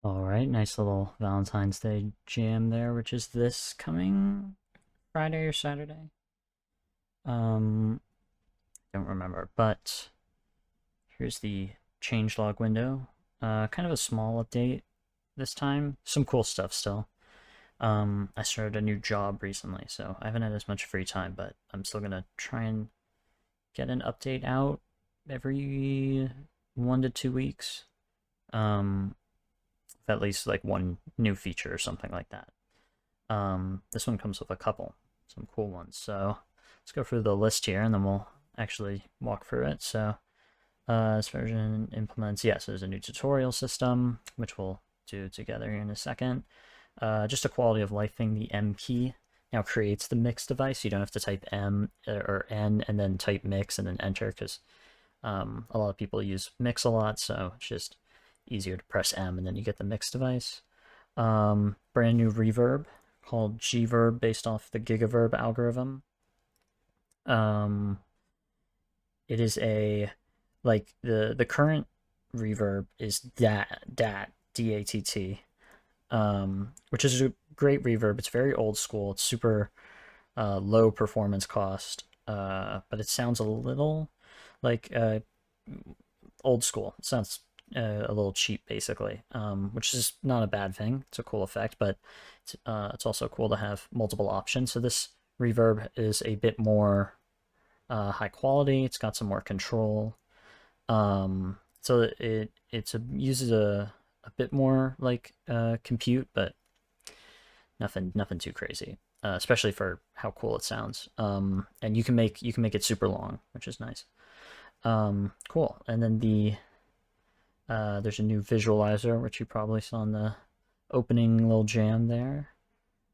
All right, nice little Valentine's Day jam there, which is this coming Friday or Saturday. Um, don't remember, but here's the changelog window. Kind of a small update this time. Some cool stuff still. I started a new job recently, so I haven't had as much free time, but I'm still gonna try and get an update out every 1 to 2 weeks. Um, with at least like one new feature or something like that. This one comes with a couple, some cool ones. So let's go through the list here and then we'll actually walk through it. So this version implements, yes, there's a new tutorial system, which we'll do together here in a second. Just a quality of life thing, the M key now creates the mix device. You don't have to type M or N and then type mix and then enter because a lot of people use mix a lot, so it's just easier to press M and then you get the mix device. Brand new reverb called G-verb based off the gigaverb algorithm. It is a like the current reverb is DAT DATT, which is a great reverb. It's very old school. It's super low performance cost, but it sounds a little like old school. It sounds a little cheap, basically, which is not a bad thing. It's a cool effect, but it's also cool to have multiple options. So this reverb is a bit more high quality. It's got some more control. So it uses a bit more like compute, but nothing too crazy. Especially for how cool it sounds. And you can make it super long, which is nice. Cool. And then there's a new visualizer, which you probably saw in the opening little jam there.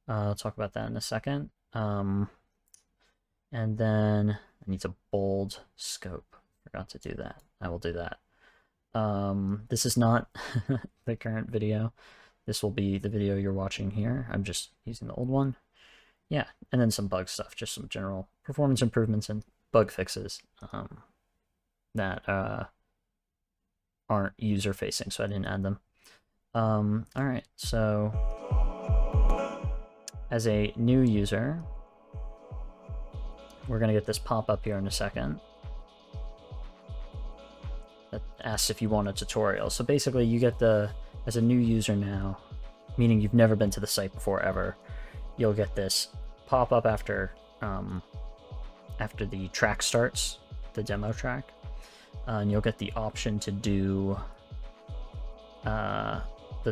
I'll talk about that in a second. And then it needs a bold scope. Forgot to do that. I will do that. This is not the current video. This will be the video you're watching here. I'm just using the old one. Yeah, and then some bug stuff, just some general performance improvements and bug fixes that aren't user facing, so I didn't add them. All right, so as a new user, we're gonna get this pop up here in a second that asks if you want a tutorial. So basically you get as a new user now, meaning you've never been to the site before ever, you'll get this pop up after the track starts, the demo track. And you'll get the option to do the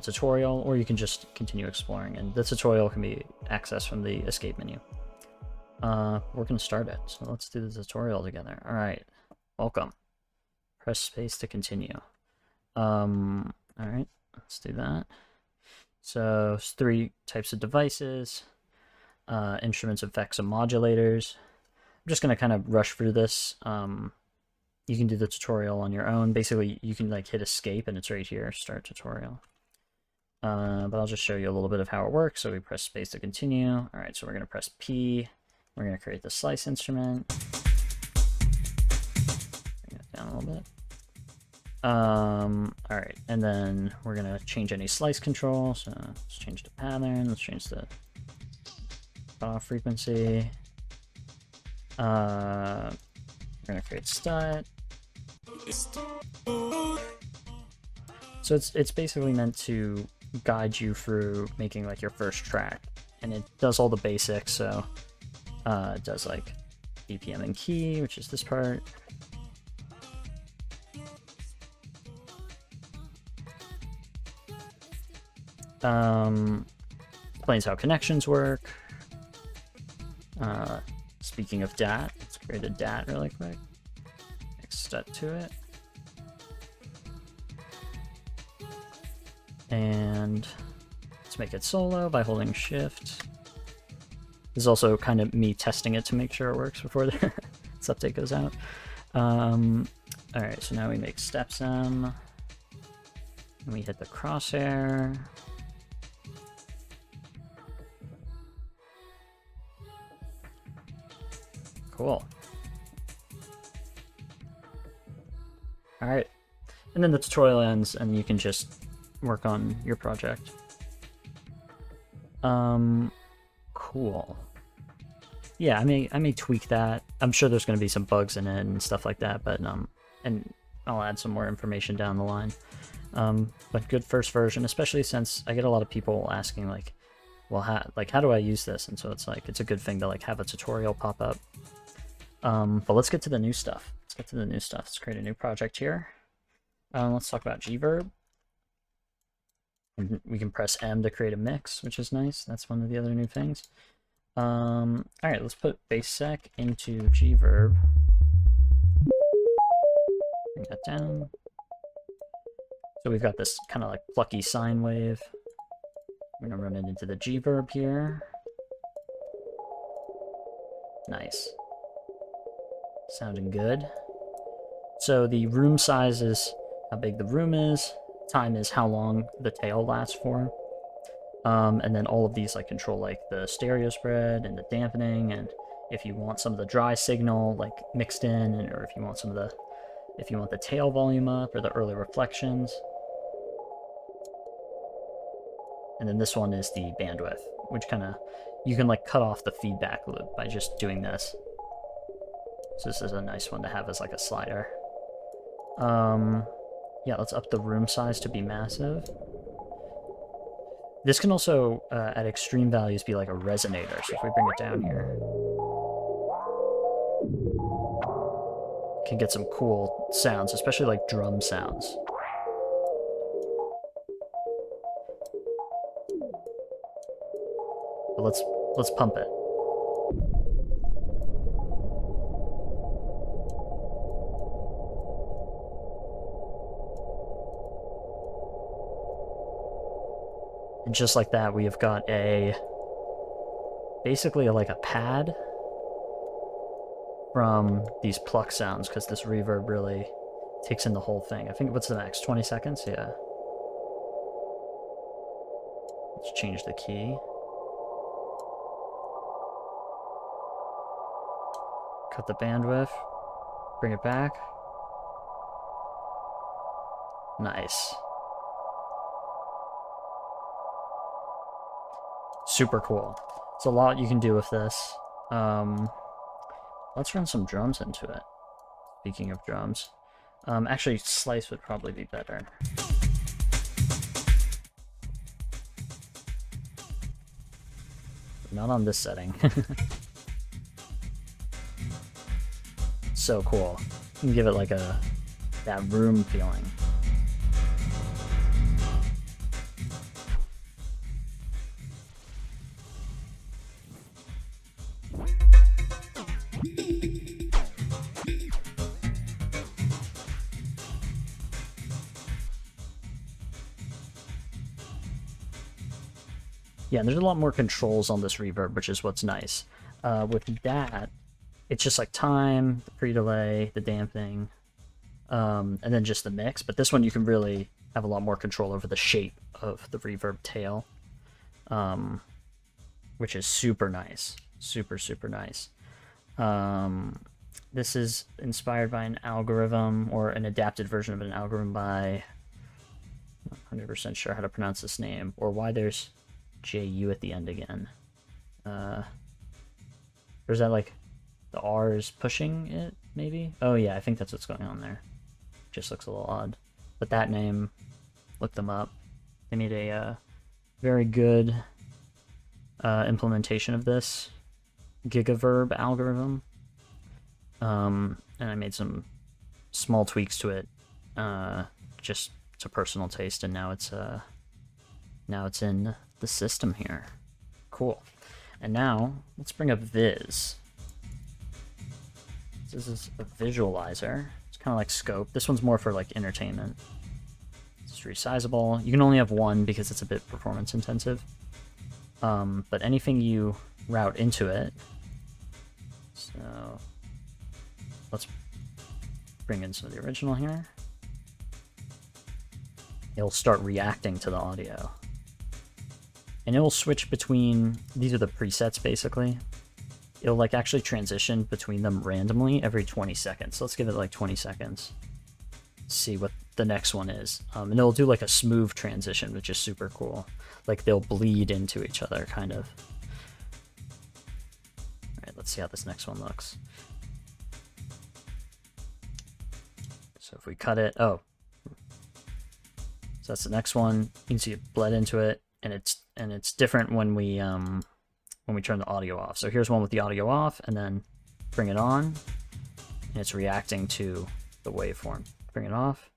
tutorial, or you can just continue exploring, and the tutorial can be accessed from the escape menu. We're going to start it, so let's do the tutorial together. All right, welcome. Press space to continue. All right, let's do that. So it's 3 types of devices, instruments, effects, and modulators. I'm just going to kind of rush through this. You can do the tutorial on your own. Basically, you can like hit escape and it's right here, start tutorial. But I'll just show you a little bit of how it works. So we press space to continue. All right, so we're gonna press P. We're gonna create the slice instrument. Bring it down a little bit. All right, and then we're gonna change any slice control. So let's change the pattern. Let's change the cutoff frequency. We're gonna create stud. So it's basically meant to guide you through making like your first track, and it does all the basics. So it does like BPM and key, which is this part. Explains how connections work. Speaking of DAT, let's create a DAT really quick. Next step to it. And let's make it solo by holding shift. This is also kind of me testing it to make sure it works before this update goes out. Alright, so now we make steps M. And we hit the crosshair. Cool. Alright. And then the tutorial ends and you can just work on your project. Cool. Yeah, I may tweak that. I'm sure there's going to be some bugs in it and stuff like that, but and I'll add some more information down the line. But good first version, especially since I get a lot of people asking like, well, how do I use this? And so it's like, it's a good thing to like have a tutorial pop up. But let's get to the new stuff. Let's create a new project here. Let's talk about Gverb. We can press M to create a mix, which is nice. That's one of the other new things. All right, let's put BassSec into Gverb. Bring that down. So we've got this kind of like plucky sine wave. We're gonna run it into the Gverb here. Nice. Sounding good. So the room size is how big the room is. Time is how long the tail lasts for. And then all of these like control like the stereo spread and the dampening, and if you want some of the dry signal like mixed in, or if you want the tail volume up or the early reflections. And then this one is the bandwidth, which you can like cut off the feedback loop by just doing this. So this is a nice one to have as like a slider. Yeah, let's up the room size to be massive. This can also, at extreme values, be like a resonator. So if we bring it down here, can get some cool sounds, especially like drum sounds. But let's pump it. And just like that, we have got basically like a pad from these pluck sounds, because this reverb really takes in the whole thing. I think, what's the max? 20 seconds? Yeah. Let's change the key. Cut the bandwidth. Bring it back. Nice. Super cool. It's a lot you can do with this. Let's run some drums into it. Speaking of drums. Actually, slice would probably be better. Not on this setting. So cool. You can give it like that room feeling. Yeah, and there's a lot more controls on this reverb, which is what's nice. With that, it's just like time, the pre-delay, the dampening, and then just the mix. But this one you can really have a lot more control over the shape of the reverb tail, which is super nice. Super, super nice. This is inspired by an algorithm, or an adapted version of an algorithm by, I'm not 100% sure how to pronounce this name, or why there's JU at the end again. Or is that like the R is pushing it, maybe? Oh yeah, I think that's what's going on there. Just looks a little odd. But that name, look them up. They made a very good implementation of this gigaverb algorithm. And I made some small tweaks to it, just to personal taste, and now it's in the system here. Cool. And now let's bring up Viz. This is a visualizer. It's kind of like Scope. This one's more for like entertainment. It's resizable. You can only have one because it's a bit performance intensive. But anything you route into it. So let's bring in some of the original here. It'll start reacting to the audio. And it will switch between, these are the presets basically. It'll like actually transition between them randomly every 20 seconds. So let's give it like 20 seconds. see what the next one is. And they'll do like a smooth transition, which is super cool. Like they'll bleed into each other, kind of. All right, let's see how this next one looks. So if we cut it, oh, so that's the next one. You can see it bled into it, and it's different when we turn the audio off. So here's one with the audio off, and then bring it on, and it's reacting to the waveform. Bring it off.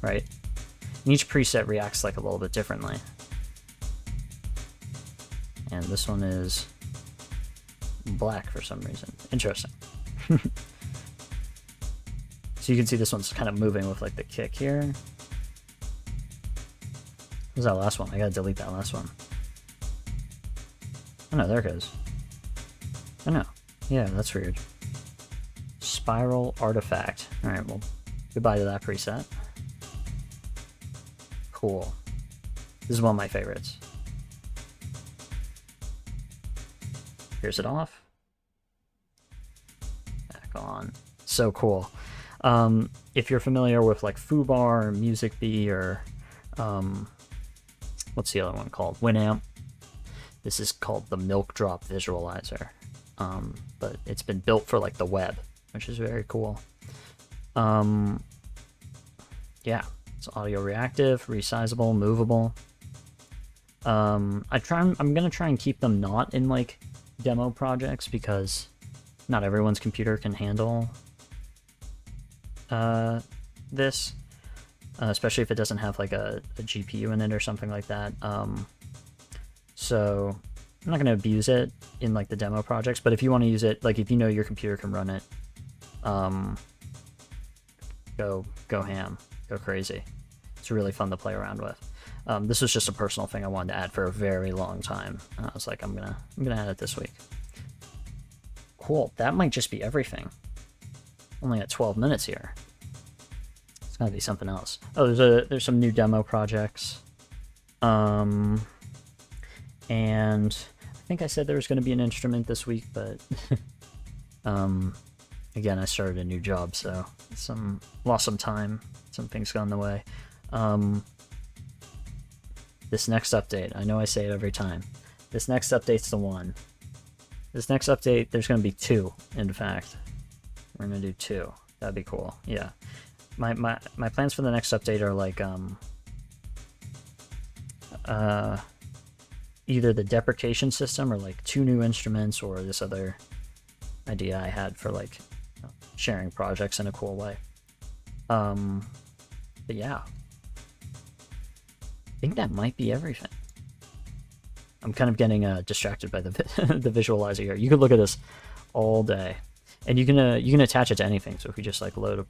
Right? And each preset reacts like a little bit differently. And this one is black for some reason. Interesting. So you can see this one's kind of moving with like the kick here. What's that last one? I gotta delete that last one. Oh no, there it goes. Oh no. Yeah, that's weird. Spiral artifact. Alright, well, goodbye to that preset. Cool. This is one of my favorites. Here's it off. Back on. So cool. If you're familiar with like Foobar or Music Bee or what's the other one called? Winamp. This is called the Milk Drop Visualizer. But it's been built for like the web, which is very cool. Yeah, it's audio reactive, resizable, movable. I'm gonna try and keep them not in like demo projects because not everyone's computer can handle this, especially if it doesn't have like a GPU in it or something like that. So I'm not going to abuse it in like the demo projects, but if you want to use it, like if you know your computer can run it, go ham, go crazy. It's really fun to play around with. This was just a personal thing I wanted to add for a very long time. And I was like, I'm gonna add it this week. Cool. That might just be everything. Only at 12 minutes here. It's gotta be something else. Oh, there's some new demo projects. And I think I said there was going to be an instrument this week, but again, I started a new job, so lost some time. Some things got in the way. This next update, I know I say it every time. This next update's the one. This next update, there's going to be two, in fact. We're going to do two. That'd be cool. Yeah. My plans for the next update are like either the deprecation system or like 2 new instruments or this other idea I had for like sharing projects in a cool way. But yeah, I think that might be everything. I'm kind of getting distracted by the the visualizer here. You could look at this all day, and you can attach it to anything. So if we just like load a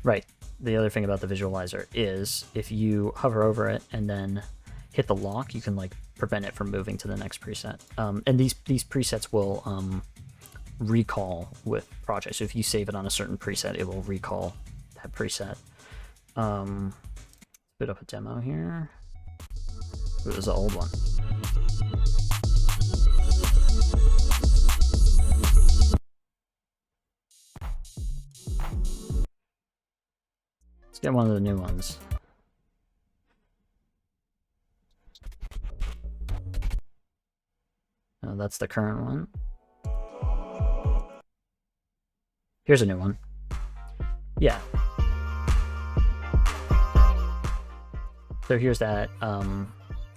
right. The other thing about the visualizer is if you hover over it and then hit the lock, you can like prevent it from moving to the next preset. And these presets will recall with projects. So if you save it on a certain preset, it will recall that preset. Bit of a demo here. It was the old one. Let's get one of the new ones. That's the current one. Here's a new one. Yeah. So here's that.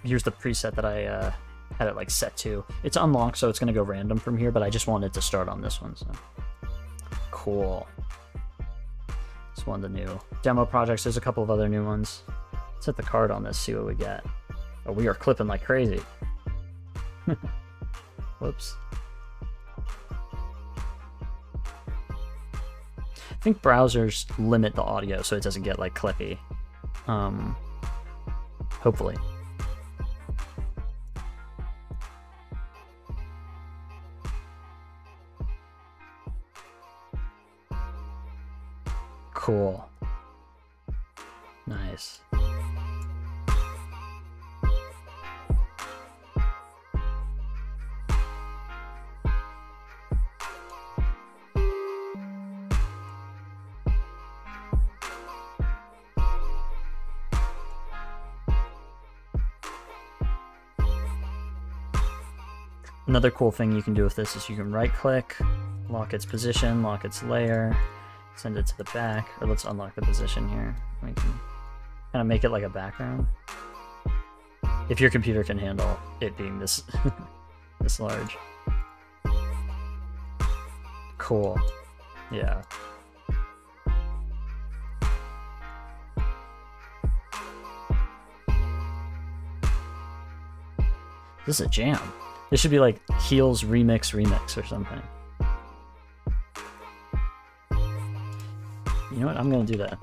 Here's the preset that I had it like set to. It's unlocked, so it's gonna go random from here, but I just wanted to start on this one. So cool. It's one of the new demo projects. There's a couple of other new ones. Let's hit the card on this, see what we get. Oh, we are clipping like crazy. Whoops. I think browsers limit the audio so it doesn't get like clippy. Hopefully. Cool. Nice. Another cool thing you can do with this is you can right click, lock its position, lock its layer, send it to the back, or let's unlock the position here. We can kind of make it like a background. If your computer can handle it being this this large. Cool. Yeah. This is a jam. This should be like Heels Remix or something. You know what? I'm gonna do that.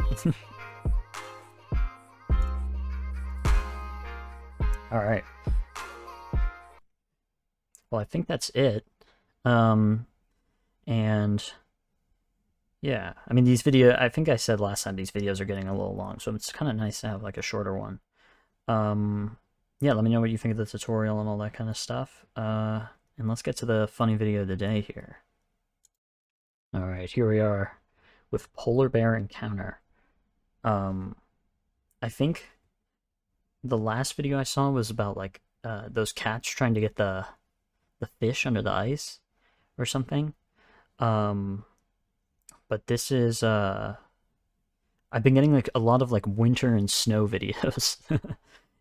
Alright. Well, I think that's it. And yeah, I mean, I think I said last time these videos are getting a little long, so it's kind of nice to have like a shorter one. Yeah, let me know what you think of the tutorial and all that kind of stuff. And let's get to the funny video of the day here. Alright, here we are with Polar Bear Encounter. I think the last video I saw was about like those cats trying to get the fish under the ice or something. But this is I've been getting like a lot of like winter and snow videos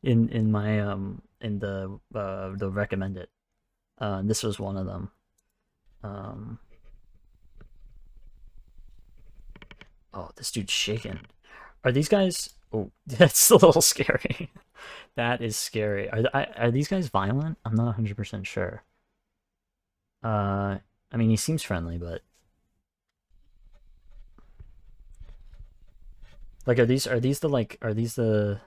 in my in the recommended. This was one of them. Oh, this dude's shaking. Are these guys? Oh, that's a little scary. That is scary. Are these guys violent? I'm not 100% sure. I mean, he seems friendly, but like, are these the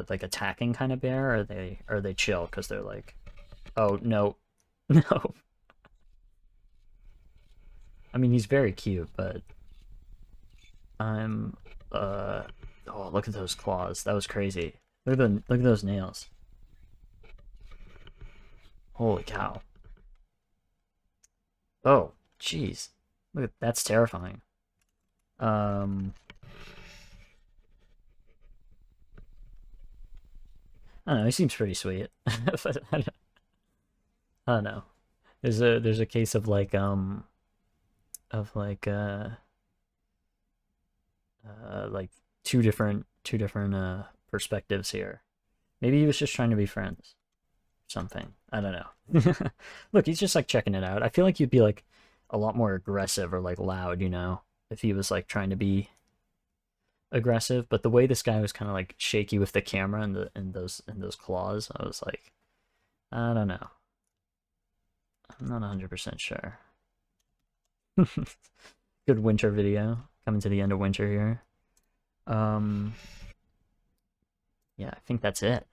like attacking kind of bear? Or are they chill because they're like, oh no, no. I mean, he's very cute, but I'm oh, look at those claws. That was crazy. Look at those nails. Holy cow. Oh, jeez. Look at that's terrifying. I don't know, he seems pretty sweet. But I don't know. There's a case of like like two different perspectives here. Maybe he was just trying to be friends. Something. I don't know. Look, he's just like checking it out. I feel like you'd be like a lot more aggressive or like loud, you know, if he was like trying to be aggressive. But the way this guy was kind of like shaky with the camera and those claws, I was like, I don't know. I'm not 100% sure. Good winter video. Coming to the end of winter here. Yeah, I think that's it.